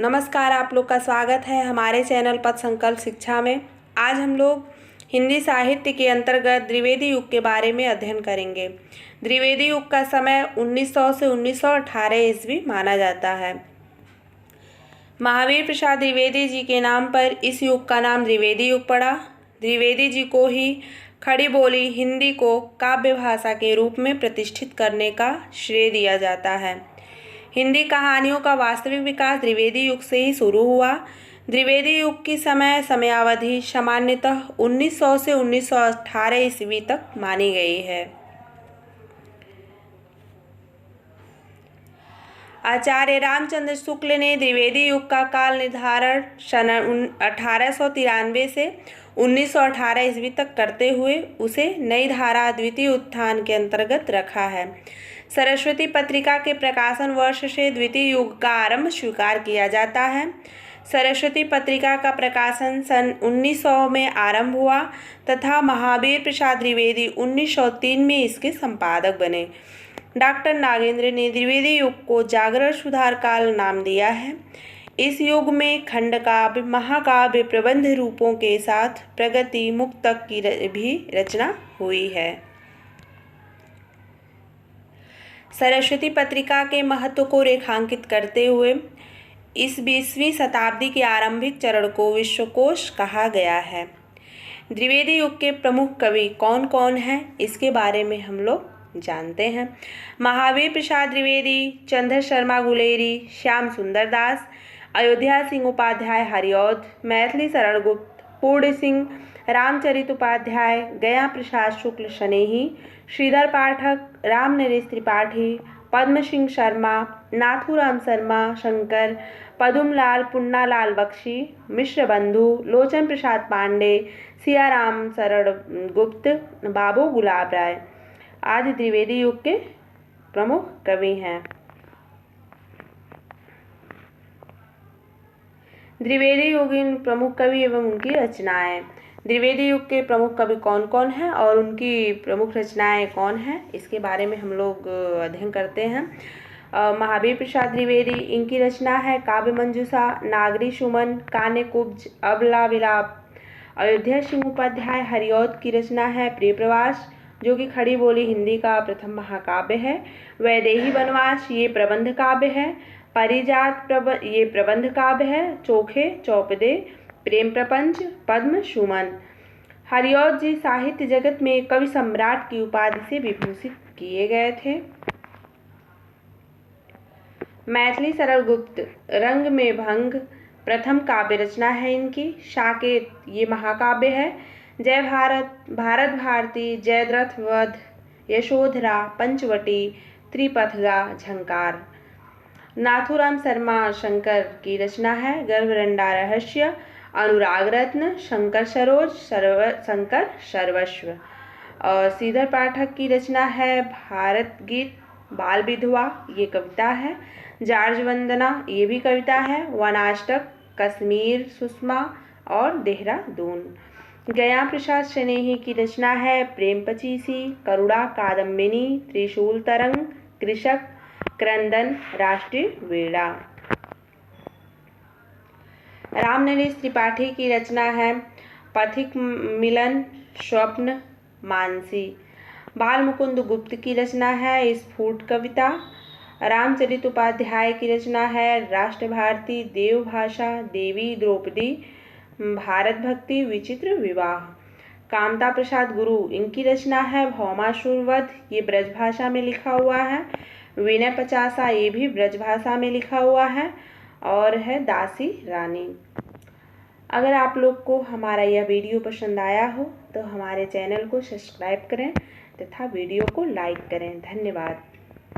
नमस्कार, आप लोग का स्वागत है हमारे चैनल पथ संकल्प शिक्षा में। आज हम लोग हिंदी साहित्य के अंतर्गत द्विवेदी युग के बारे में अध्ययन करेंगे। द्विवेदी युग का समय 1900 से 1918 ईस्वी माना जाता है। महावीर प्रसाद द्विवेदी जी के नाम पर इस युग का नाम द्विवेदी युग पड़ा। द्विवेदी जी को ही खड़ी बोली हिंदी को काव्य भाषा के रूप में प्रतिष्ठित करने का श्रेय दिया जाता है। हिंदी कहानियों का वास्तविक विकास द्विवेदी युग से ही शुरू हुआ। द्विवेदी युग की समयावधि सामान्यतः 1900 से 1918 ईस्वी तक मानी गई है। आचार्य रामचंद्र शुक्ल ने द्विवेदी युग का काल निर्धारण सन 1893 से 1918 ईस्वी तक करते हुए उसे नई धारा द्वितीय उत्थान के अंतर्गत रखा है। सरस्वती पत्रिका के प्रकाशन वर्ष से द्वितीय युग का आरंभ स्वीकार किया जाता है। सरस्वती पत्रिका का प्रकाशन सन 1900 में आरंभ हुआ तथा महावीर प्रसाद द्विवेदी 1903 में इसके संपादक बने। डॉक्टर नागेंद्र ने द्विवेदी युग को जागरण सुधार काल नाम दिया है। इस युग में खंड काव्य, महाकाव्य, प्रबंध रूपों के साथ प्रगति मुक्तक की भी रचना हुई है। सरस्वती पत्रिका के महत्व को रेखांकित करते हुए इस 20वीं शताब्दी के आरंभिक चरण को विश्वकोश कहा गया है। द्विवेदी युग के प्रमुख कवि कौन कौन हैं, इसके बारे में हम लोग जानते हैं। महावीर प्रसाद द्विवेदी, चंद्र शर्मा गुलेरी, श्याम सुंदर दास, अयोध्या सिंह उपाध्याय हरिऔध, मैथिली शरण गुप्त, पूर्ण सिंह, रामचरित उपाध्याय, गया प्रसाद शुक्ल स्नेही, श्रीधर पाठक, राम नरेश त्रिपाठी, पद्म सिंह शर्मा, नाथूराम शर्मा शंकर, पदुमलाल पुन्नालाल बख्शी, मिश्र बंधु, लोचन प्रसाद पांडे, सियाराम शरण गुप्त, बाबू गुलाब राय आदि द्विवेदी युग के प्रमुख कवि हैं। द्विवेदी युग इन प्रमुख कवि एवं उनकी रचनाएं। द्विवेदी युग के प्रमुख कवि कौन कौन हैं और उनकी प्रमुख रचनाएं कौन हैं, इसके बारे में हम लोग अध्ययन करते हैं। महावीर प्रसाद द्विवेदी, इनकी रचना है काव्य मंजूषा, नागरी सुमन, कान्य कुब्ज, अबला विलाप। अयोध्या सिंह उपाध्याय हरिऔध की रचना है प्रिय प्रवास, जो कि खड़ी बोली हिंदी का प्रथम महाकाव्य है। वैदेही वनवास, ये प्रबंध काव्य है। परिजात ये प्रबंध काव्य है। चोखे चौपदे, प्रेम प्रपंच, पद्म सुमन। हरिऔध जी साहित्य जगत में कवि सम्राट की उपाधि से विभूषित किए गए थे। मैथिली शरण गुप्त, रंग में भंग प्रथम काव्य रचना है इनकी। साकेत, ये महाकाव्य है। जय भारत, भारत भारती, जयद्रथ वध, यशोधरा, पंचवटी, त्रिपथगा, झंकार। नाथूराम शर्मा शंकर की रचना है गर्भरंडा रहस्य, अनुराग रत्न, शंकर सरोज, शंकर सर्वस्व। और श्रीधर पाठक की रचना है भारत गीत, बाल विधवा, ये कविता है। जार्ज वंदना, ये भी कविता है। वनाष्टक, कश्मीर सुषमा और देहरादून। गया प्रसाद स्नेही की रचना है प्रेम पचीसी, करुणा कादम्बिनी, त्रिशूल तरंग, कृषक, क्रंदन, राष्ट्रीय वीणा। राम नरेश त्रिपाठी की रचना है पथिक मिलन, स्वप्न, मानसी। बाल मुकुंद गुप्त की रचना है स्फुट कविता। रामचरित उपाध्याय की रचना है राष्ट्र भारती, देव भाषा, देवी द्रौपदी, भारत भक्ति, विचित्र विवाह। कामता प्रसाद गुरु, इनकी रचना है भौमासुर वध, ये ब्रजभाषा में लिखा हुआ है। विनय पचासा, ये भी ब्रजभाषा में लिखा हुआ है और है दासी रानी। अगर आप लोग को हमारा यह वीडियो पसंद आया हो तो हमारे चैनल को सब्सक्राइब करें तथा वीडियो को लाइक करें। धन्यवाद।